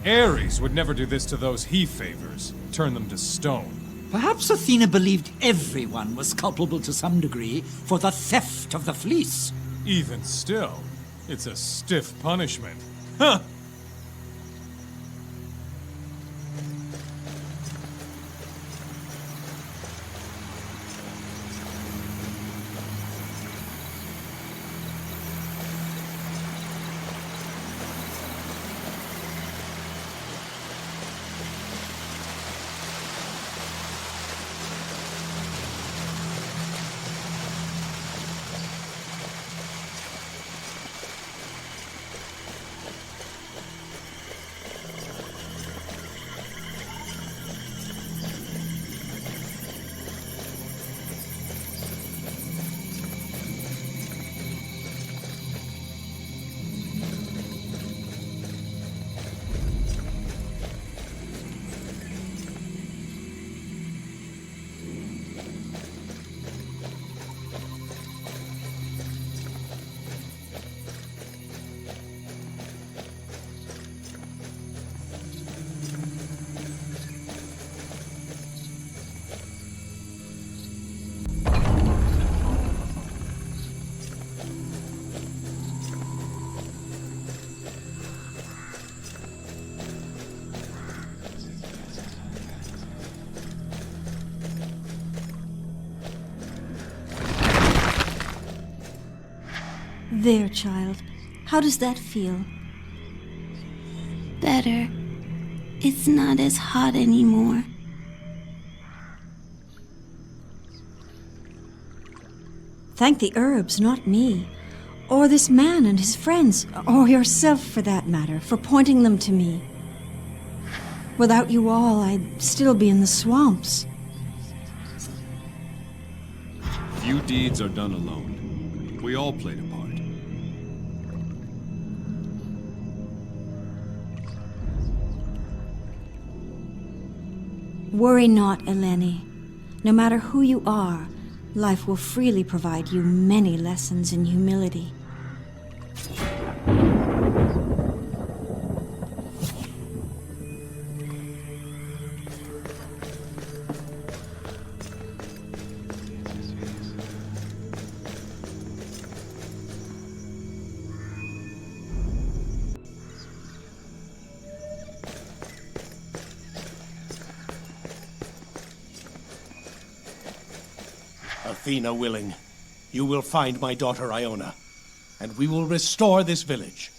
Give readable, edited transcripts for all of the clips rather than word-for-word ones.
Ares would never do this to those he favors, turn them to stone. Perhaps Athena believed everyone was culpable to some degree for the theft of the fleece. Even still, it's a stiff punishment. Huh! There, child. How does that feel? Better. It's not as hot anymore. Thank the herbs, not me. Or this man and his friends, or yourself for that matter, for pointing them to me. Without you all, I'd still be in the swamps. Few deeds are done alone. We all played a part. Worry not, Eleni. No matter who you are, life will freely provide you many lessons in humility. Athena willing, you will find my daughter Iona, and we will restore this village.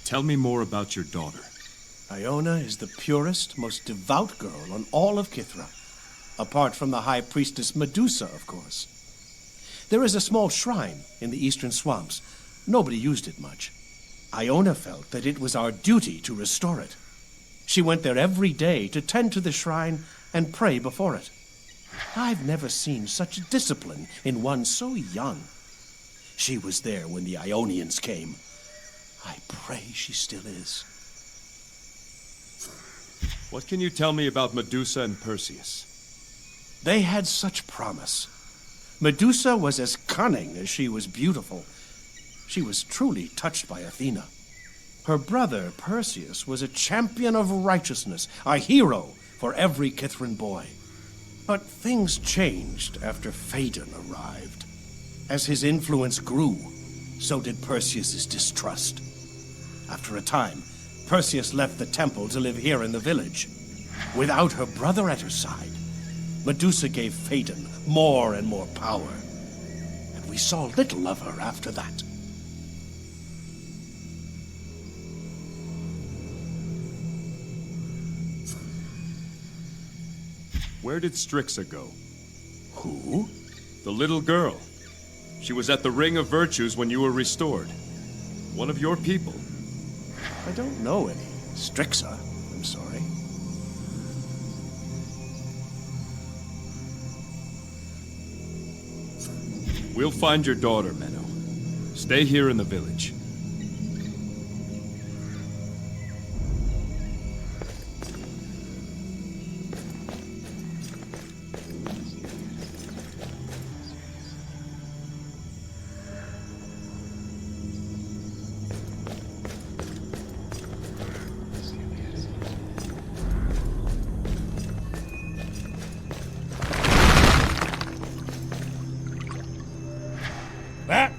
Tell me more about your daughter. Iona is the purest, most devout girl on all of Kithra. Apart from the high priestess Medusa, of course. There is a small shrine in the eastern swamps. Nobody used it much. Iona felt that it was our duty to restore it. She went there every day to tend to the shrine and pray before it. I've never seen such discipline in one so young. She was there when the Ionians came. I pray she still is. What can you tell me about Medusa and Perseus? They had such promise. Medusa was as cunning as she was beautiful. She was truly touched by Athena. Her brother, Perseus, was a champion of righteousness, a hero for every Kithran boy. But things changed after Phaedon arrived. As his influence grew, so did Perseus's distrust. After a time, Perseus left the temple to live here in the village. Without her brother at her side, Medusa gave Phaedon more and more power. And we saw little of her after that. Where did Strixa go? Who? The little girl. She was at the Ring of Virtues when you were restored. One of your people. I don't know any Strixa, I'm sorry. We'll find your daughter, Menno. Stay here in the village.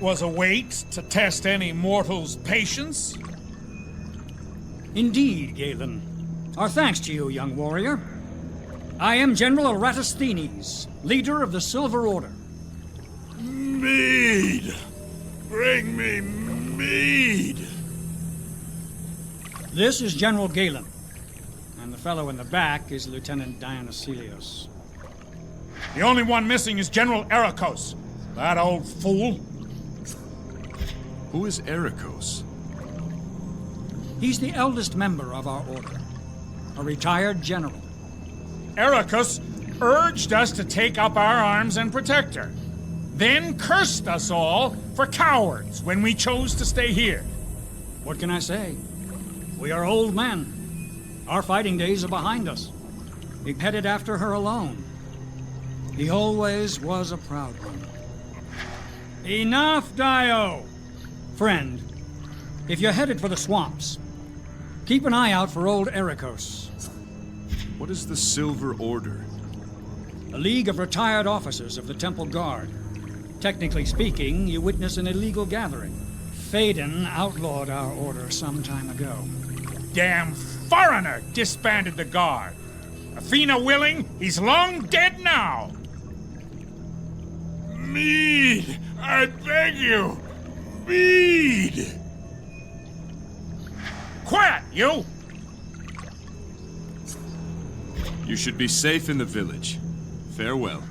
was a weight to test any mortal's patience? Indeed, Galen. Our thanks to you, young warrior. I am General Eratosthenes, leader of the Silver Order. Mead! Bring me mead! This is General Galen, and the fellow in the back is Lieutenant Dionysios. The only one missing is General Erikos. That old fool. Who is Erikos? He's the eldest member of our order, a retired general. Erikos urged us to take up our arms and protect her, then cursed us all for cowards when we chose to stay here. What can I say? We are old men. Our fighting days are behind us. He headed after her alone. He always was a proud one. Enough, Dio! Friend, if you're headed for the swamps, keep an eye out for old Erikos. What is the Silver Order? A league of retired officers of the Temple Guard. Technically speaking, you witness an illegal gathering. Phaedon outlawed our order some time ago. Damn foreigner disbanded the guard. Athena willing, he's long dead now. Mead! I beg you! Mead! Quiet, you! You should be safe in the village. Farewell.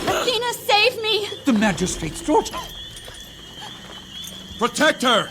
Athena, save me! The magistrate's daughter. Protect her!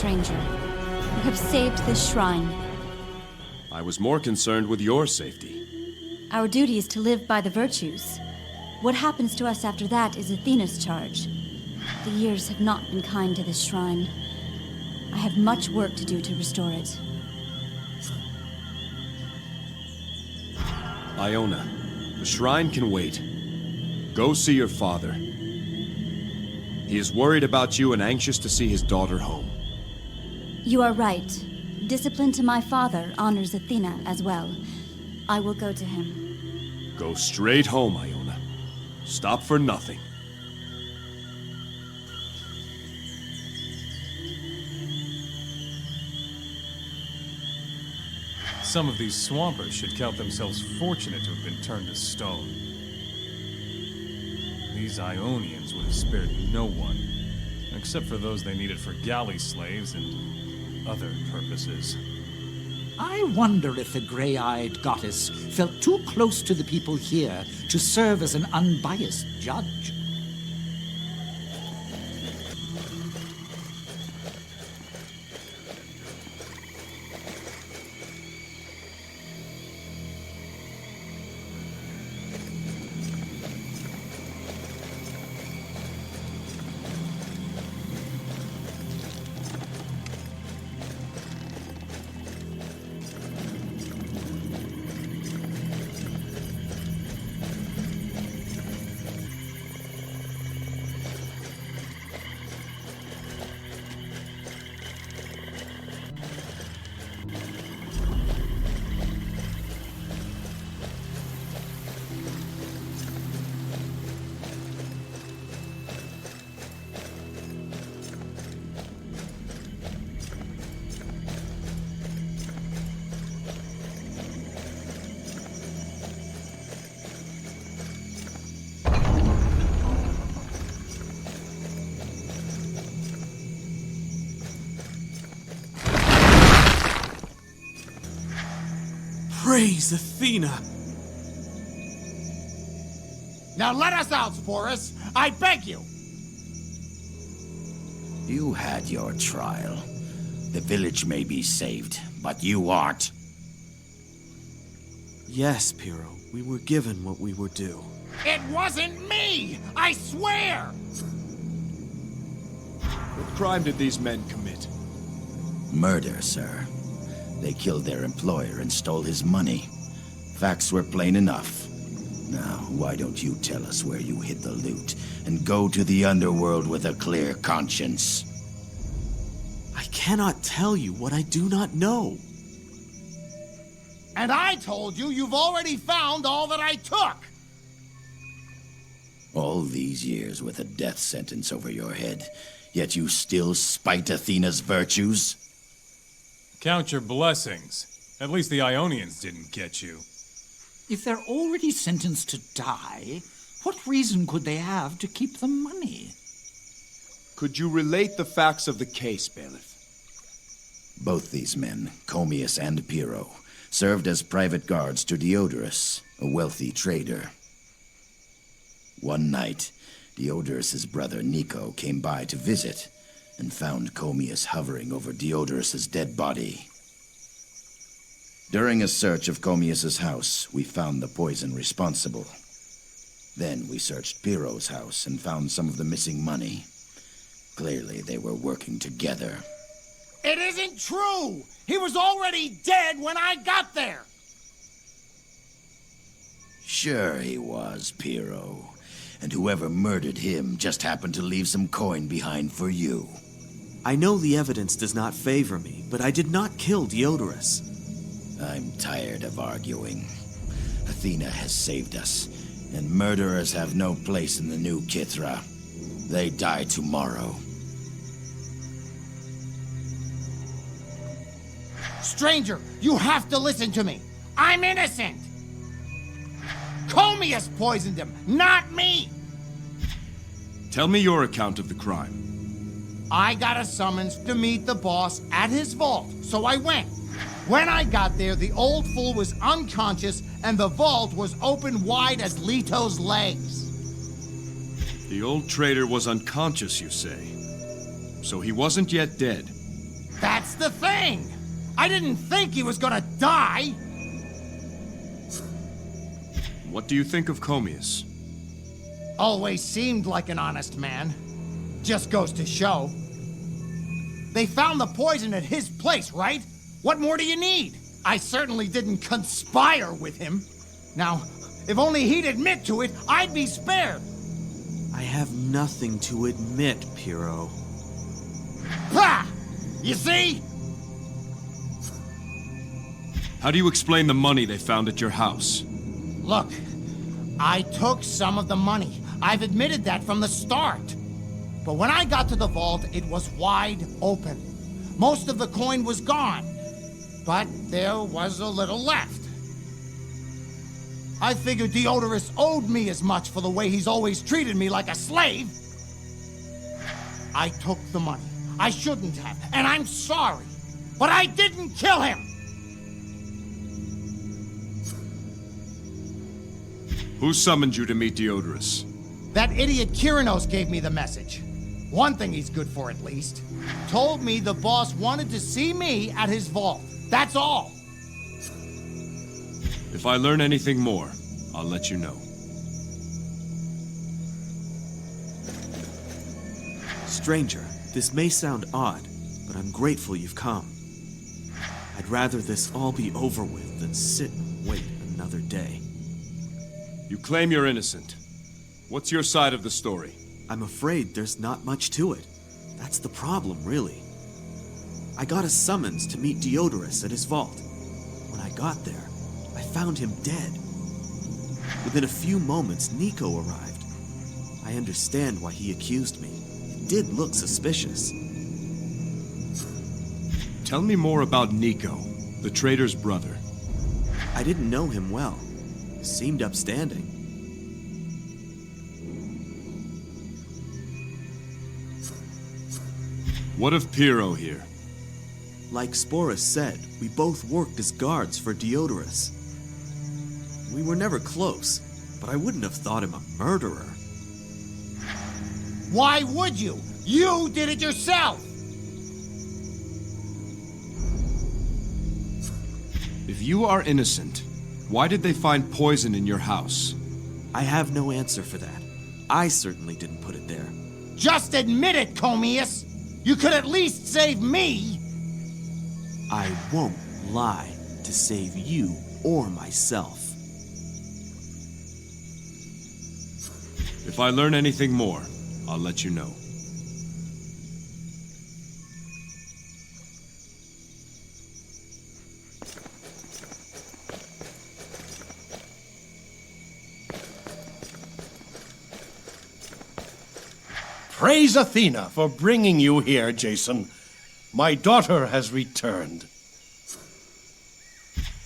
stranger. You have saved this shrine. I was more concerned with your safety. Our duty is to live by the virtues. What happens to us after that is Athena's charge. The years have not been kind to this shrine. I have much work to do to restore it. Iona, the shrine can wait. Go see your father. He is worried about you and anxious to see his daughter home. You are right. Discipline to my father honors Athena as well. I will go to him. Go straight home, Iona. Stop for nothing. Some of these swampers should count themselves fortunate to have been turned to stone. These Ionians would have spared no one, except for those they needed for galley slaves and other purposes. I wonder if the gray-eyed goddess felt too close to the people here to serve as an unbiased judge. Praise Athena! Now let us out, Sporus! I beg you! You had your trial. The village may be saved, but you aren't. Yes, Pyrrho. We were given what we were due. It wasn't me! I swear! What crime did these men commit? Murder, sir. They killed their employer and stole his money. Facts were plain enough. Now, why don't you tell us where you hid the loot, and go to the underworld with a clear conscience? I cannot tell you what I do not know. And I told you you've already found all that I took! All these years with a death sentence over your head, yet you still spite Athena's virtues? Count your blessings. At least the Ionians didn't get you. If they're already sentenced to die, what reason could they have to keep the money? Could you relate the facts of the case, Bailiff? Both these men, Comius and Pyrrho, served as private guards to Diodorus, a wealthy trader. One night, Diodorus's brother Nico came by to visit, and found Comius hovering over Diodorus's dead body. During a search of Comius's house, we found the poison responsible. Then we searched Pyrrho's house and found some of the missing money. Clearly, they were working together. It isn't true! He was already dead when I got there! Sure he was, Pyrrho. And whoever murdered him just happened to leave some coin behind for you. I know the evidence does not favor me, but I did not kill Diodorus. I'm tired of arguing. Athena has saved us, and murderers have no place in the new Kithra. They die tomorrow. Stranger, you have to listen to me. I'm innocent! Comius poisoned him, not me! Tell me your account of the crime. I got a summons to meet the boss at his vault, so I went. When I got there, the old fool was unconscious, and the vault was open wide as Leto's legs. The old trader was unconscious, you say? So he wasn't yet dead? That's the thing! I didn't think he was gonna die! What do you think of Comius? Always seemed like an honest man. Just goes to show. They found the poison at his place, right? What more do you need? I certainly didn't conspire with him. Now, if only he'd admit to it, I'd be spared. I have nothing to admit, Piero. Ha! You see? How do you explain the money they found at your house? Look, I took some of the money. I've admitted that from the start. But when I got to the vault, it was wide open. Most of the coin was gone, but there was a little left. I figured Diodorus owed me as much for the way he's always treated me like a slave. I took the money. I shouldn't have, and I'm sorry. But I didn't kill him! Who summoned you to meet Diodorus? That idiot Kyrinos gave me the message. One thing he's good for, at least. Told me the boss wanted to see me at his vault. That's all. If I learn anything more, I'll let you know. Stranger, this may sound odd, but I'm grateful you've come. I'd rather this all be over with than sit and wait another day. You claim you're innocent. What's your side of the story? I'm afraid there's not much to it. That's the problem, really. I got a summons to meet Diodorus at his vault. When I got there, I found him dead. Within a few moments, Nico arrived. I understand why he accused me. It did look suspicious. Tell me more about Nico, the trader's brother. I didn't know him well. He seemed upstanding. What of Piero here? Like Sporus said, we both worked as guards for Diodorus. We were never close, but I wouldn't have thought him a murderer. Why would you? You did it yourself! If you are innocent, why did they find poison in your house? I have no answer for that. I certainly didn't put it there. Just admit it, Comius! You could at least save me! I won't lie to save you or myself. If I learn anything more, I'll let you know. Praise Athena for bringing you here, Jason. My daughter has returned.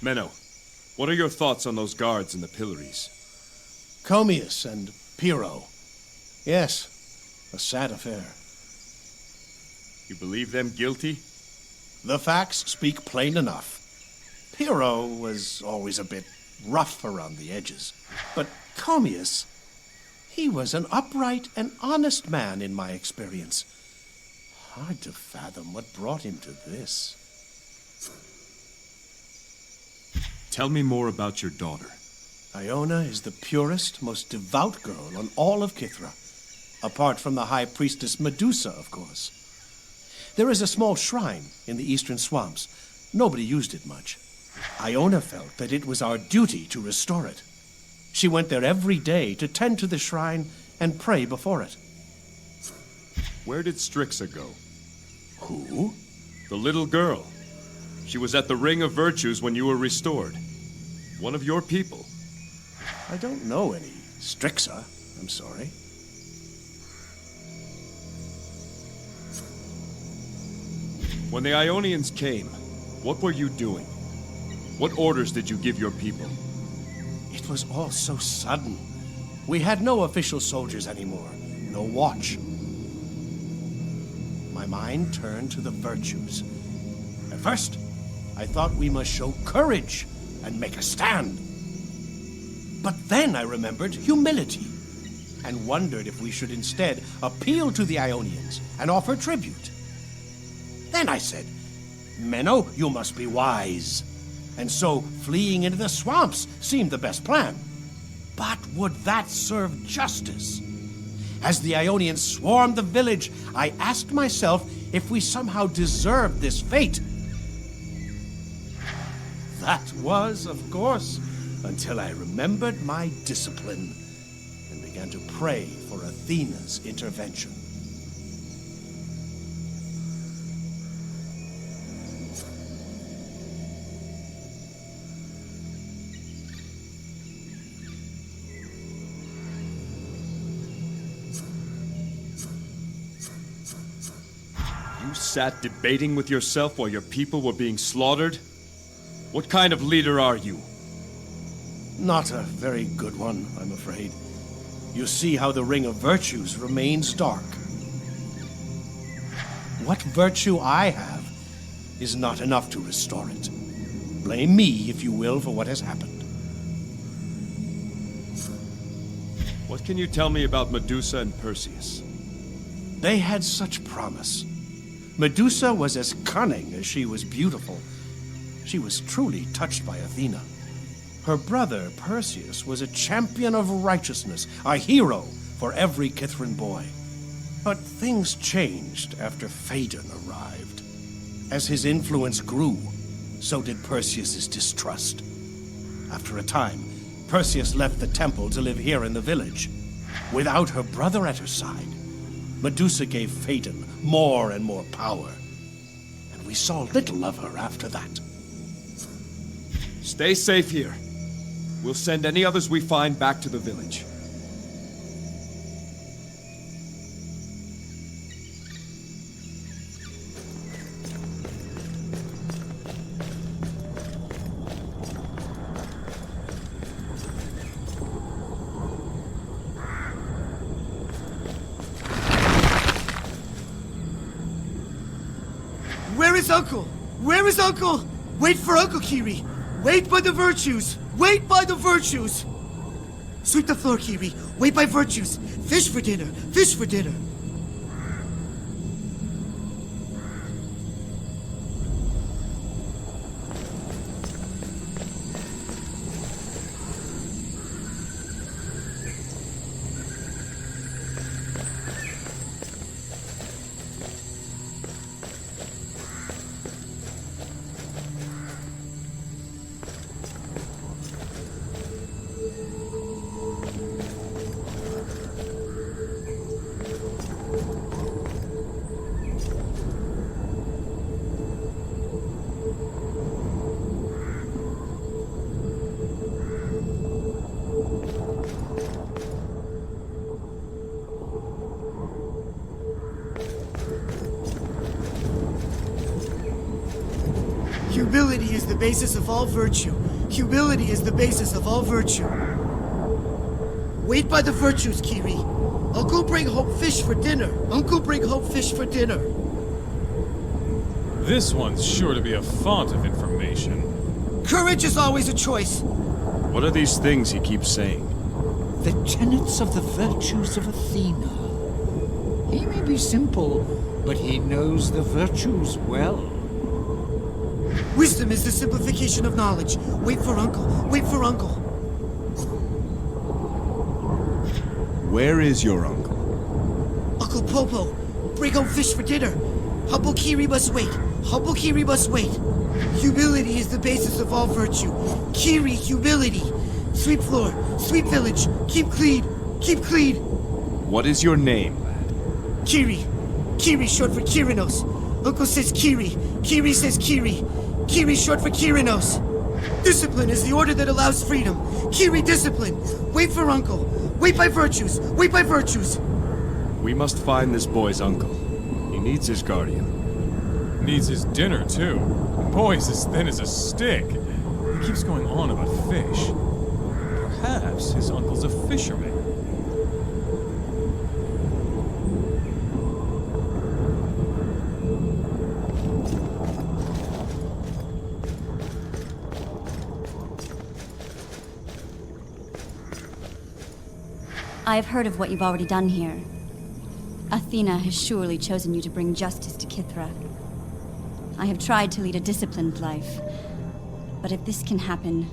Menno, what are your thoughts on those guards in the pillories? Comius and Piero. Yes, a sad affair. You believe them guilty? The facts speak plain enough. Piero was always a bit rough around the edges. But Comius, he was an upright and honest man in my experience. Hard to fathom what brought him to this. Tell me more about your daughter. Iona is the purest, most devout girl on all of Kithra. Apart from the High Priestess Medusa, of course. There is a small shrine in the eastern swamps. Nobody used it much. Iona felt that it was our duty to restore it. She went there every day to tend to the shrine and pray before it. Where did Strixa go? Who? The little girl. She was at the Ring of Virtues when you were restored. One of your people. I don't know any Strixa, I'm sorry. When the Ionians came, what were you doing? What orders did you give your people? It was all so sudden. We had no official soldiers anymore, no watch. My mind turned to the virtues. At first, I thought we must show courage and make a stand. But then I remembered humility and wondered if we should instead appeal to the Ionians and offer tribute. Then I said, Menno, you must be wise. And so, fleeing into the swamps seemed the best plan. But would that serve justice? As the Ionians swarmed the village, I asked myself if we somehow deserved this fate. That was, of course, until I remembered my discipline and began to pray for Athena's intervention. You sat debating with yourself while your people were being slaughtered? What kind of leader are you? Not a very good one, I'm afraid. You see how the ring of virtues remains dark. What virtue I have is not enough to restore it. Blame me, if you will, for what has happened. What can you tell me about Medusa and Perseus? They had such promise. Medusa was as cunning as she was beautiful. She was truly touched by Athena. Her brother, Perseus, was a champion of righteousness, a hero for every Cythran boy. But things changed after Phaedon arrived. As his influence grew, so did Perseus's distrust. After a time, Perseus left the temple to live here in the village. Without her brother at her side, Medusa gave Phaedon more and more power. And we saw little of her after that. Stay safe here. We'll send any others we find back to the village. Where is Uncle? Where is Uncle? Wait for Uncle, Kiri. Wait by the virtues. Wait by the virtues. Sweep the floor, Kiri. Wait by virtues. Fish for dinner. Fish for dinner. Humility is the basis of all virtue. Humility is the basis of all virtue. Wait by the virtues, Kiri. Uncle bring home fish for dinner. Uncle bring home fish for dinner. This one's sure to be a font of information. Courage is always a choice. What are these things he keeps saying? The tenets of the virtues of Athena. He may be simple, but he knows the virtues well. Wisdom is the simplification of knowledge. Wait for Uncle. Wait for Uncle. Where is your uncle? Uncle Popo, bring home fish for dinner. Humble Kiri must wait. Humble Kiri must wait. Humility is the basis of all virtue. Kiri, humility. Sweep floor, sweep village. Keep clean, keep clean. What is your name, lad? Kiri. Kiri short for Kyrinos. Uncle says Kiri. Kiri says Kiri. Kiri short for Kyrinos. Discipline is the order that allows freedom. Kiri, discipline. Wait for Uncle. Wait by virtues. Wait by virtues. We must find this boy's uncle. He needs his guardian. Needs his dinner, too. Boy's as thin as a stick. He keeps going on about fish. Perhaps his uncle's a fisherman. I have heard of what you've already done here. Athena has surely chosen you to bring justice to Cythera. I have tried to lead a disciplined life. But if this can happen,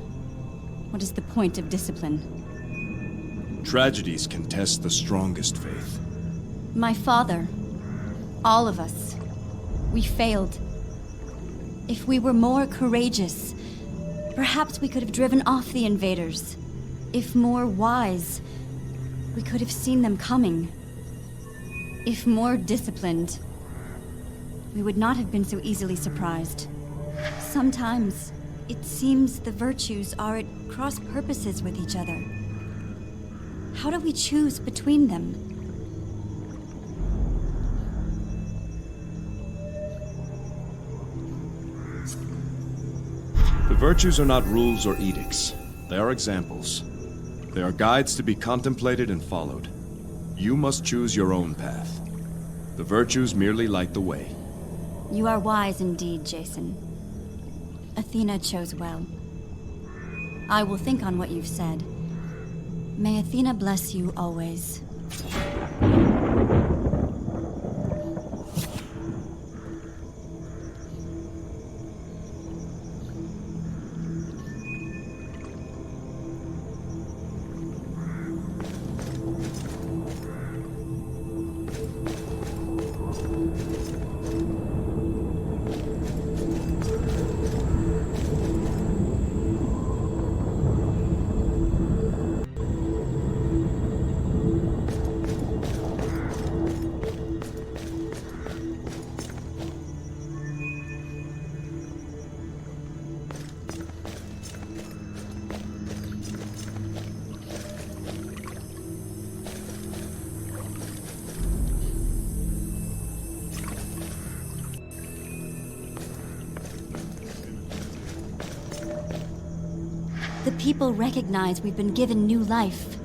what is the point of discipline? Tragedies can test the strongest faith. My father, all of us, we failed. If we were more courageous, perhaps we could have driven off the invaders. If more wise, we could have seen them coming. If more disciplined, we would not have been so easily surprised. Sometimes, it seems the virtues are at cross purposes with each other. How do we choose between them? The virtues are not rules or edicts. They are examples. They are guides to be contemplated and followed. You must choose your own path. The virtues merely light the way. You are wise indeed, Jason. Athena chose well. I will think on what you've said. May Athena bless you always. The people recognize we've been given new life.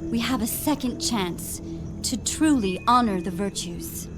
We have a second chance to truly honor the virtues.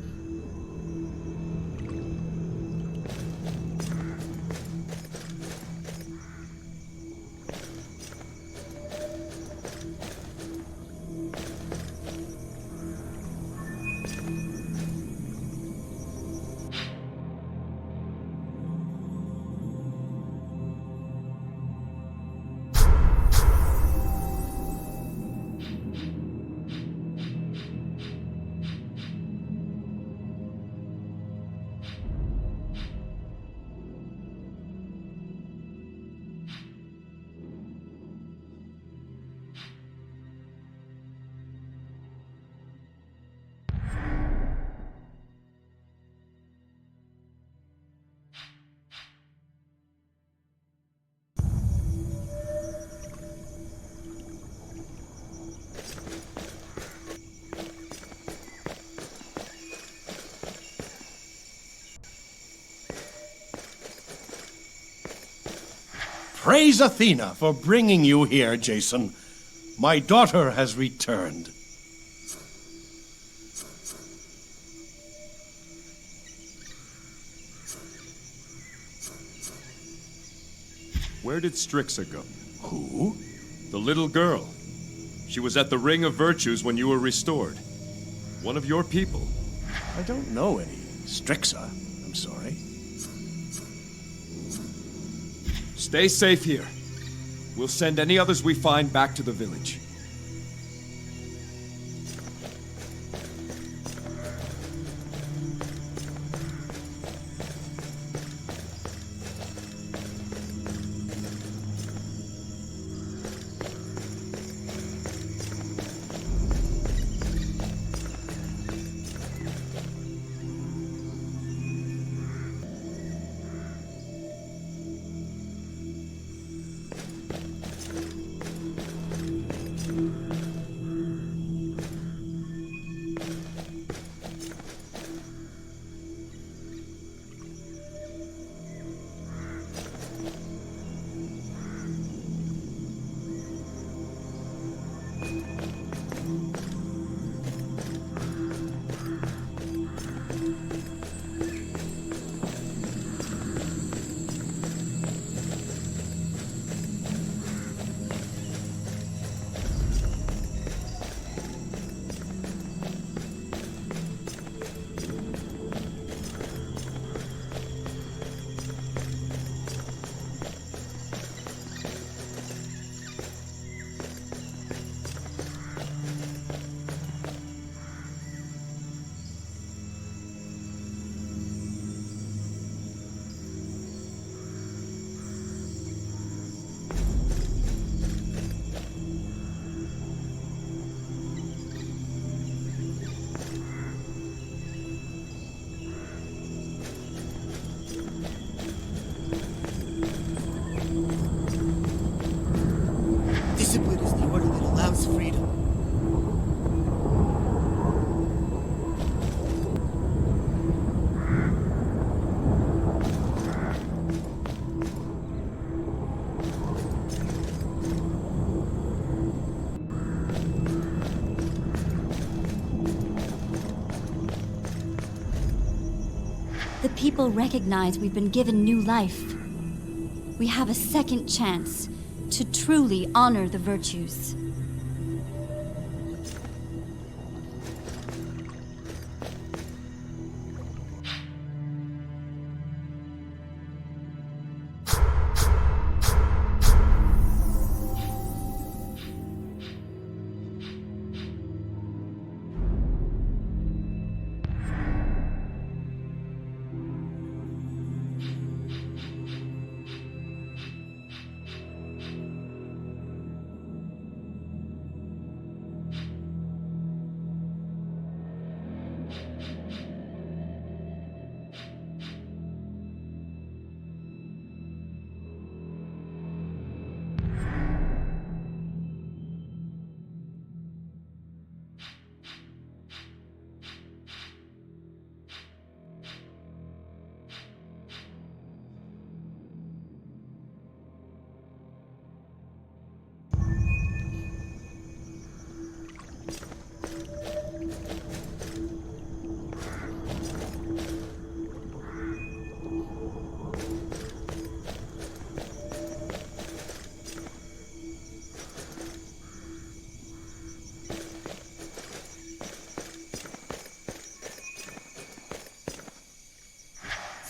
Praise Athena for bringing you here, Jason. My daughter has returned. Where did Strixa go? Who? The little girl. She was at the Ring of Virtues when you were restored. One of your people. I don't know any Strixa. I'm sorry. Stay safe here. We'll send any others we find back to the village. The people recognize we've been given new life. We have a second chance to truly honor the virtues.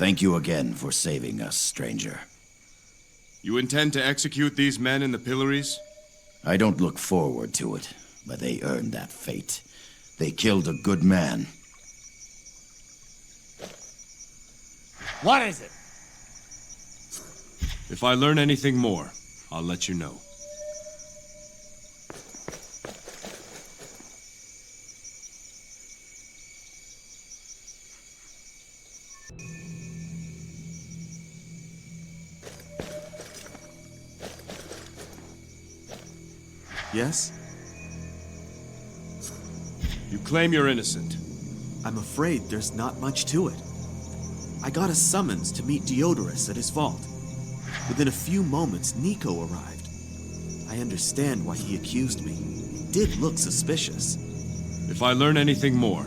Thank you again for saving us, stranger. You intend to execute these men in the pillories? I don't look forward to it, but they earned that fate. They killed a good man. What is it? If I learn anything more, I'll let you know. Yes? You claim you're innocent. I'm afraid there's not much to it. I got a summons to meet Diodorus at his vault. Within a few moments, Nico arrived. I understand why he accused me. It did look suspicious. If I learn anything more,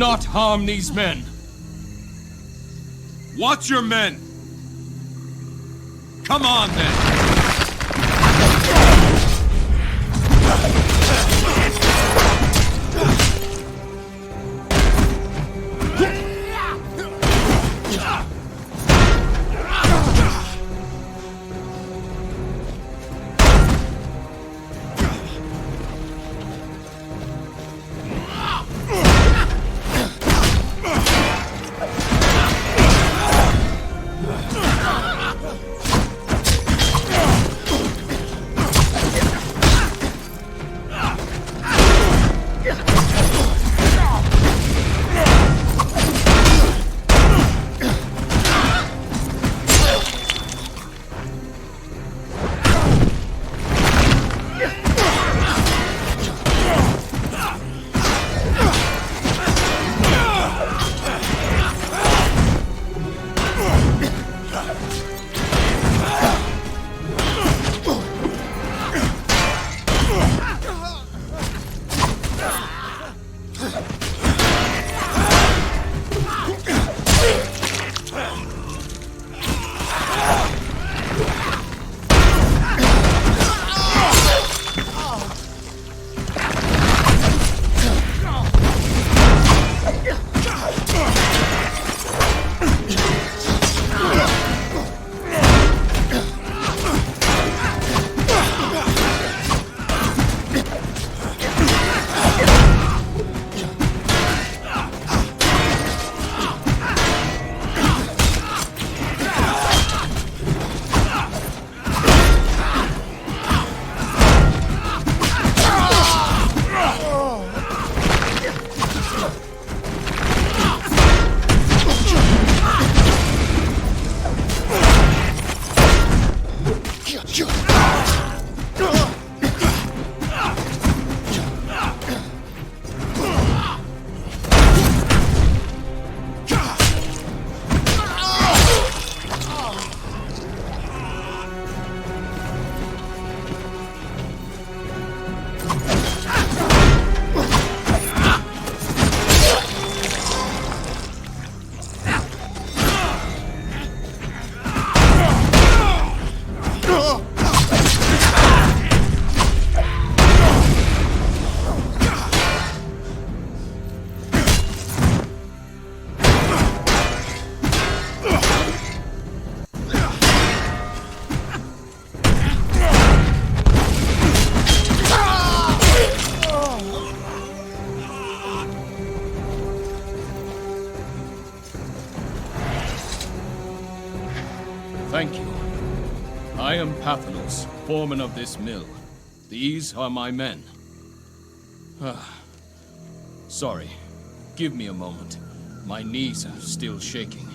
not harm these men. watch your men! Come on, then! Thank you. I am Pathanos, foreman of this mill. These are my men. Sorry. Give me a moment. My knees are still shaking.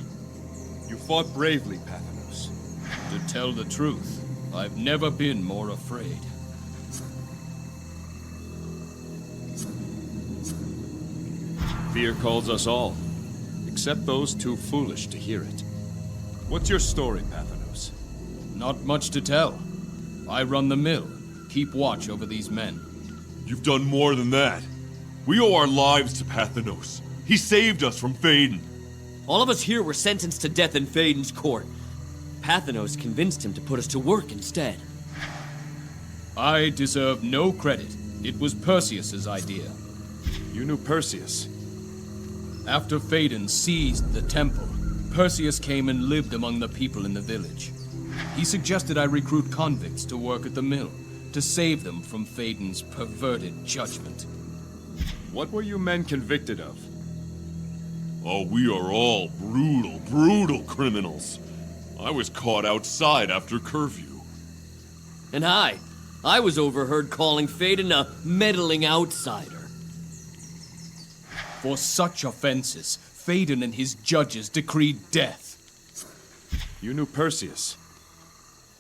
You fought bravely, Pathanos. To tell the truth, I've never been more afraid. Fear calls us all, except those too foolish to hear it. What's your story, Pathanos? Not much to tell. I run the mill, keep watch over these men. You've done more than that. We owe our lives to Pathanos. He saved us from Phaedon. All of us here were sentenced to death in Phaedon's court. Pathanos convinced him to put us to work instead. I deserve no credit. It was Perseus's idea. You knew Perseus? After Phaedon seized the temple, Perseus came and lived among the people in the village. He suggested I recruit convicts to work at the mill, to save them from Phaedon's perverted judgment. What were you men convicted of? Oh, we are all brutal, brutal criminals. I was caught outside after curfew. And I was overheard calling Phaedon a meddling outsider. For such offenses, Phaedon and his judges decreed death. You knew Perseus?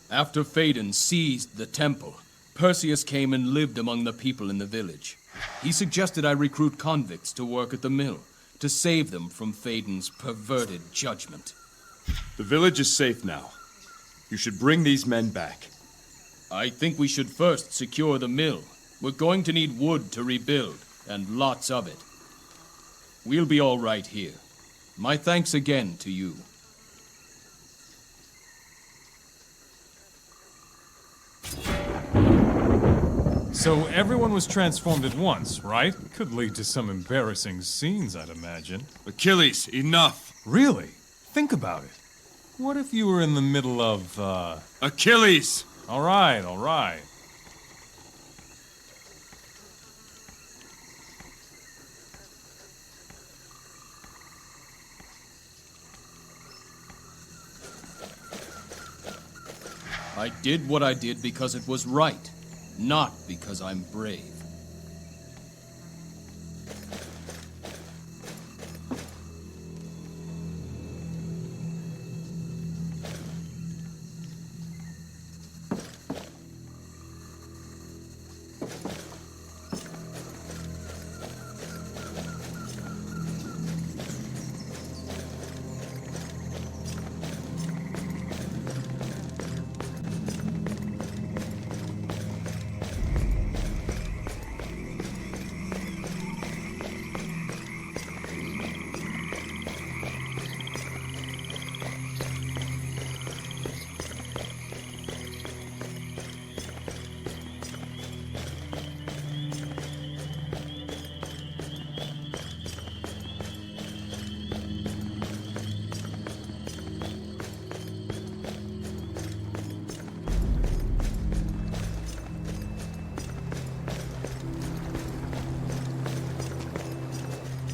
After Phaedon seized the temple, Perseus came and lived among the people in the village. He suggested I recruit convicts to work at the mill, to save them from Phaedon's perverted judgment. The village is safe now. You should bring these men back. I think we should first secure the mill. We're going to need wood to rebuild, and lots of it. We'll be all right here. My thanks again to you. So everyone was transformed at once, right? Could lead to some embarrassing scenes, I'd imagine. Achilles, enough! Really? Think about it. What if you were in the middle of, Achilles! All right, all right. I did what I did because it was right, not because I'm brave.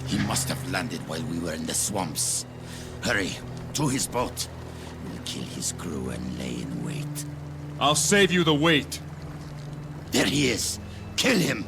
He must have landed while we were in the swamps. Hurry, to his boat. We'll kill his crew and lay in wait. I'll save you the wait. There he is. Kill him!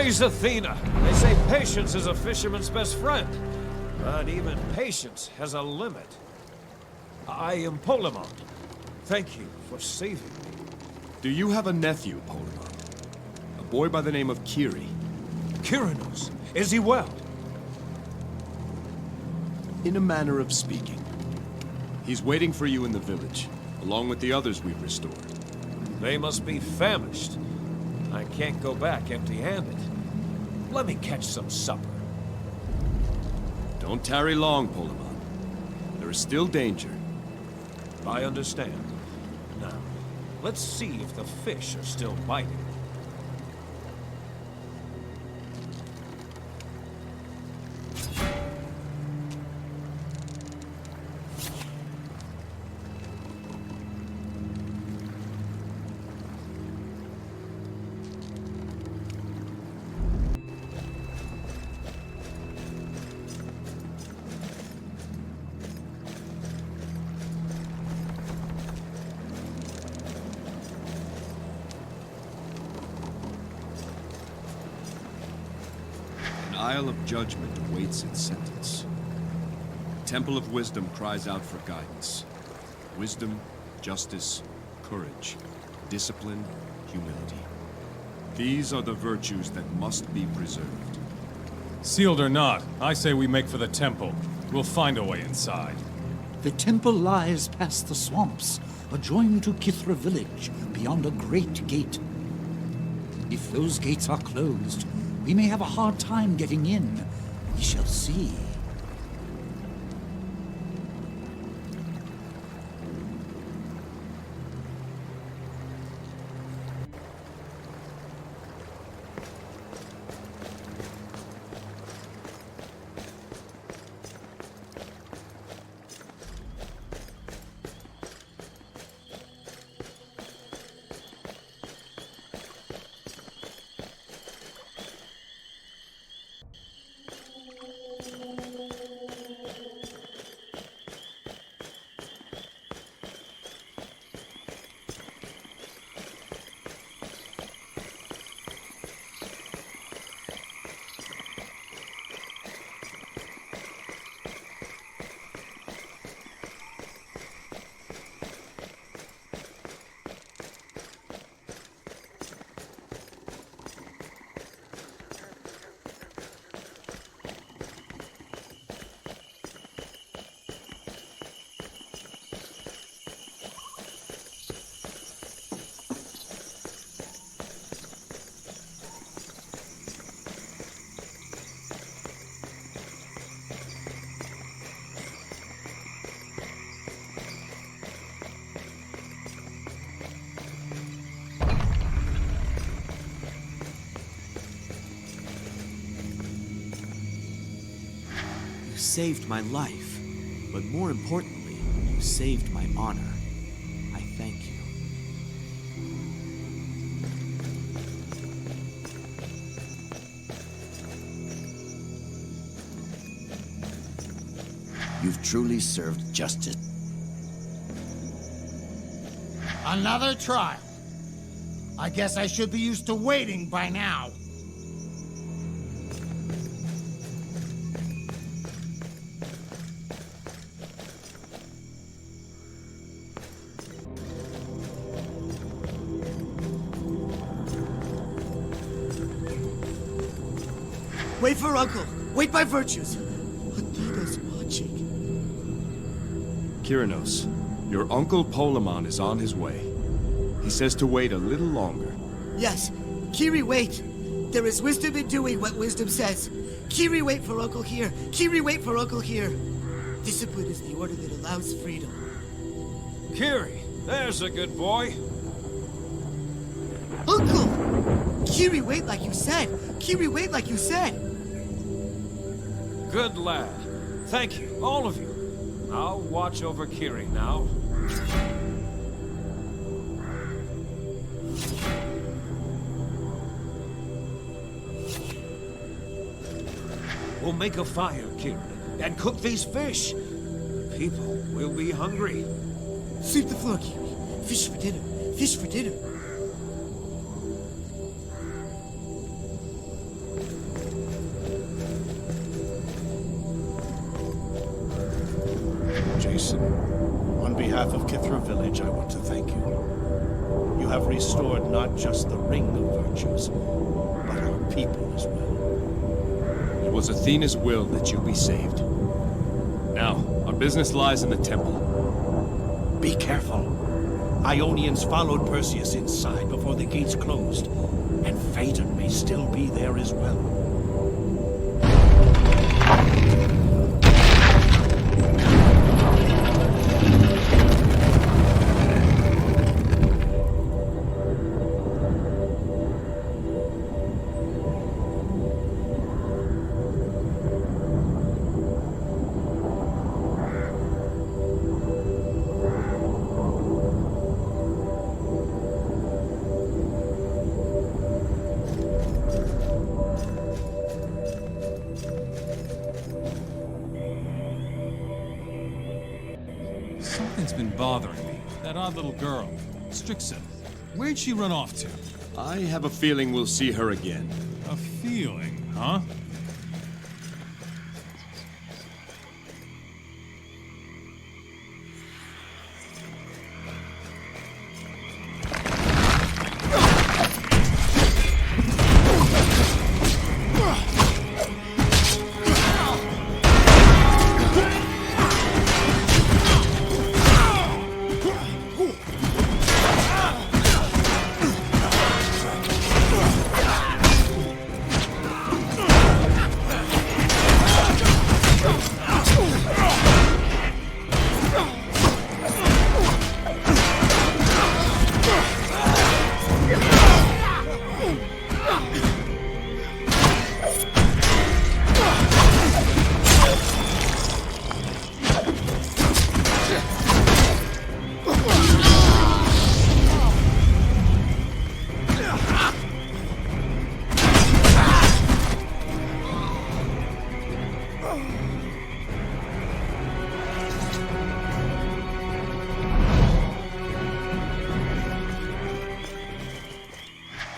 Praise Athena! They say patience is a fisherman's best friend. But even patience has a limit. I am Polemon. Thank you for saving me. Do you have a nephew, Polemon? A boy by the name of Kiri. Kyrinos, is he well? In a manner of speaking. He's waiting for you in the village, along with the others we've restored. They must be famished. I can't go back empty-handed. Let me catch some supper. Don't tarry long, Polemon. There is still danger. I understand. Now, let's see if the fish are still biting. An isle of judgment awaits its sentence. The Temple of Wisdom cries out for guidance. Wisdom, justice, courage, discipline, humility. These are the virtues that must be preserved. Sealed or not, I say we make for the temple. We'll find a way inside. The temple lies past the swamps, adjoined to Kithra village, beyond a great gate. If those gates are closed, we may have a hard time getting in. We shall see. You saved my life, but more importantly, you saved my honor. I thank you. You've truly served justice. Another trial. I guess I should be used to waiting by now. Wait for Uncle. Wait by virtues. Athena's watching. Kyrinos, your uncle Polemon is on his way. He says to wait a little longer. Yes. Kiri, wait. There is wisdom in doing what wisdom says. Kiri, wait for Uncle here. Kiri, wait for Uncle here. Discipline is the order that allows freedom. Kiri, there's a good boy. Uncle! Kiri, wait like you said. Kiri, wait like you said. Good lad. Thank you, all of you. I'll watch over Kiri now. We'll make a fire, Kiri, and cook these fish. People will be hungry. Sweep the floor, Kiri. Fish for dinner. Fish for dinner. Jason. On behalf of Kithra Village, I want to thank you. You have restored not just the Ring of Virtues, but our people as well. It was Athena's will that you be saved. Now, our business lies in the temple. Be careful. Ionians followed Perseus inside before the gates closed, and Phaedon may still be there as well. Something's been bothering me. That odd little girl, Strixa. Where'd she run off to? I have a feeling we'll see her again. A feeling, huh?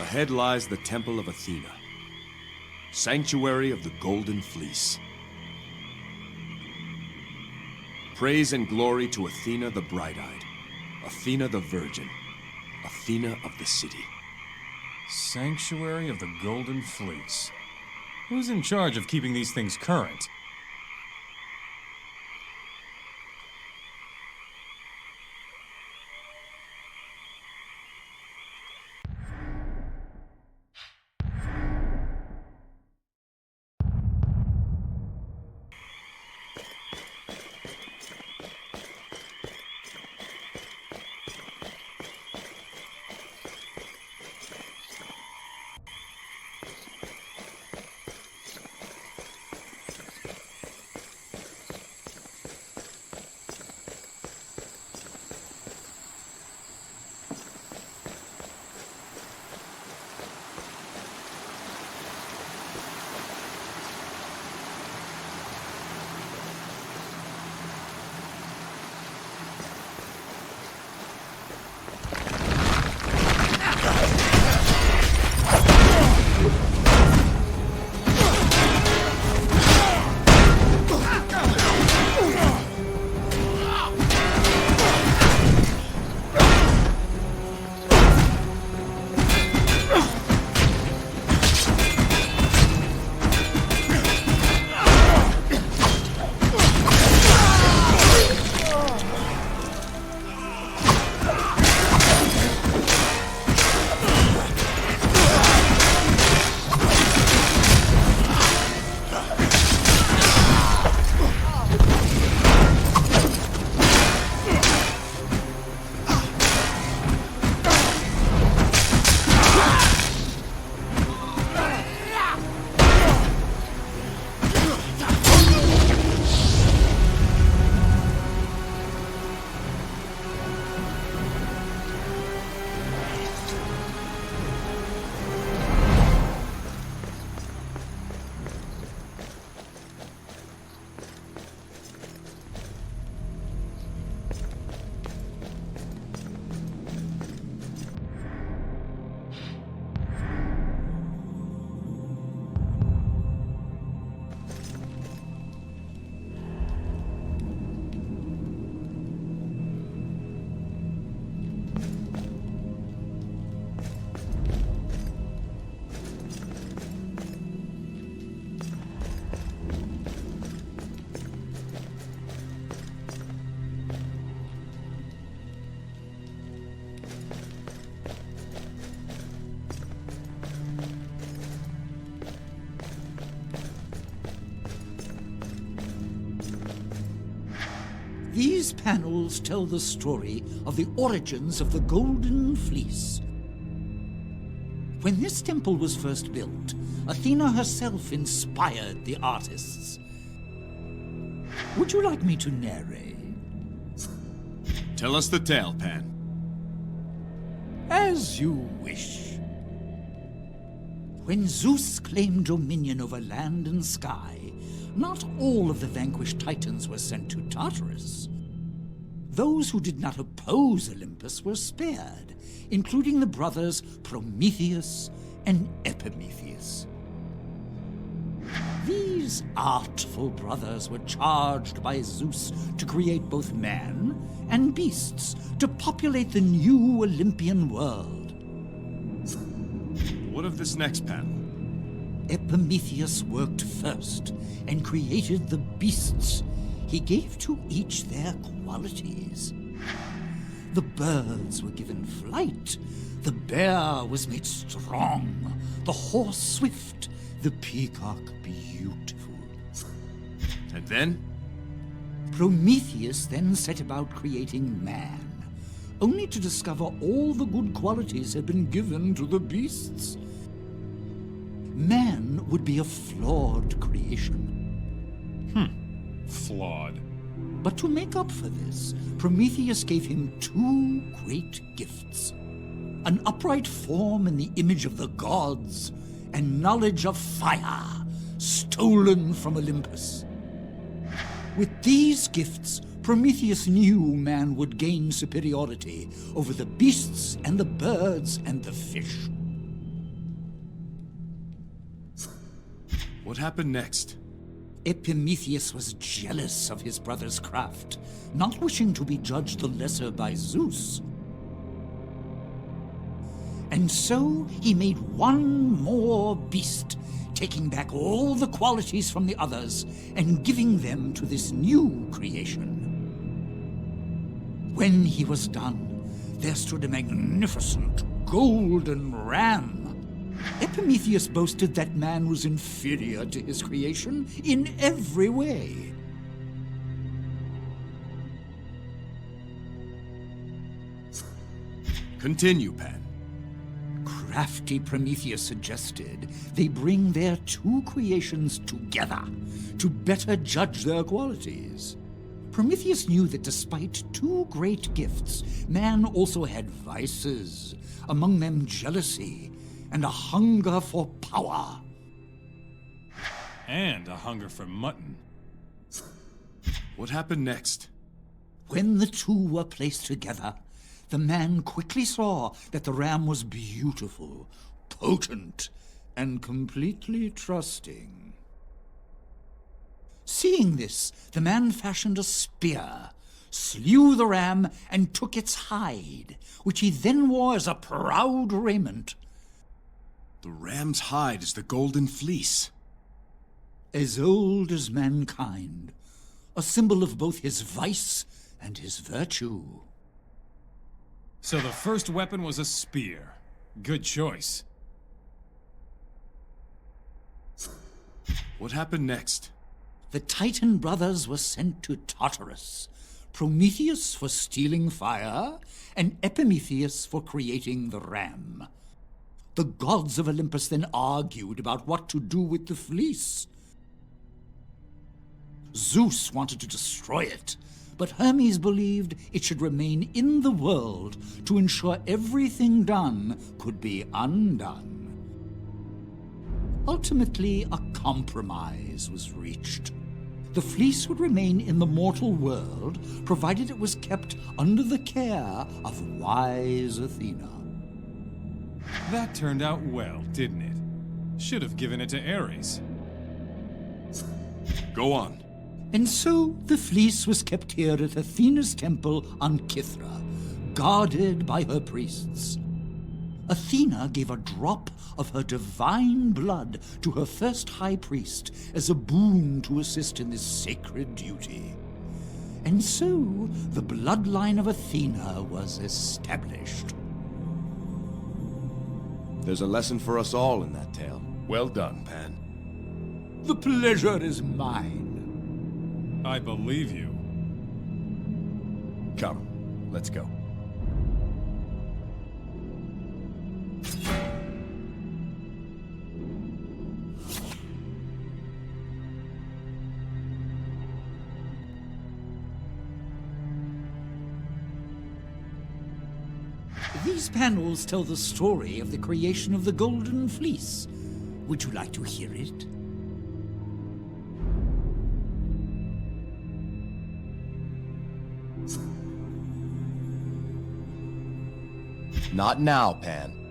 Ahead lies the Temple of Athena, sanctuary of the Golden Fleece. Praise and glory to Athena the bright-eyed, Athena the virgin, Athena of the city. Sanctuary of the Golden Fleece. Who's in charge of keeping these things current? These panels tell the story of the origins of the Golden Fleece. When this temple was first built, Athena herself inspired the artists. Would you like me to narrate? Tell us the tale, Pan. As you wish. When Zeus claimed dominion over land and sky, not all of the vanquished Titans were sent to Tartarus. Those who did not oppose Olympus were spared, including the brothers Prometheus and Epimetheus. These artful brothers were charged by Zeus to create both man and beasts to populate the new Olympian world. What of this next panel? Epimetheus worked first and created the beasts. He gave to each their qualities. The birds were given flight. The bear was made strong. The horse swift. The peacock beautiful. And then? Prometheus then set about creating man, only to discover all the good qualities had been given to the beasts. Man would be a flawed creation. Flawed. But to make up for this, Prometheus gave him two great gifts: an upright form in the image of the gods, and knowledge of fire, stolen from Olympus. With these gifts, Prometheus knew man would gain superiority over the beasts and the birds and the fish. What happened next? Epimetheus was jealous of his brother's craft, not wishing to be judged the lesser by Zeus. And so he made one more beast, taking back all the qualities from the others and giving them to this new creation. When he was done, there stood a magnificent golden ram. Epimetheus boasted that man was inferior to his creation in every way. Continue, Pan. Crafty Prometheus suggested they bring their two creations together to better judge their qualities. Prometheus knew that despite two great gifts, man also had vices, among them jealousy and a hunger for power. And a hunger for mutton. What happened next? When the two were placed together, the man quickly saw that the ram was beautiful, potent, and completely trusting. Seeing this, the man fashioned a spear, slew the ram, and took its hide, which he then wore as a proud raiment. The ram's hide is the Golden Fleece. As old as mankind, a symbol of both his vice and his virtue. So the first weapon was a spear. Good choice. What happened next? The Titan brothers were sent to Tartarus. Prometheus for stealing fire, and Epimetheus for creating the ram. The gods of Olympus then argued about what to do with the fleece. Zeus wanted to destroy it, but Hermes believed it should remain in the world to ensure everything done could be undone. Ultimately, a compromise was reached. The fleece would remain in the mortal world, provided it was kept under the care of wise Athena. That turned out well, didn't it? Should have given it to Ares. Go on. And so the fleece was kept here at Athena's temple on Kythra, guarded by her priests. Athena gave a drop of her divine blood to her first high priest as a boon to assist in this sacred duty. And so the bloodline of Athena was established. There's a lesson for us all in that tale. Well done, Pan. The pleasure is mine. I believe you. Come, let's go. These panels tell the story of the creation of the Golden Fleece. Would you like to hear it? Not now, Pan.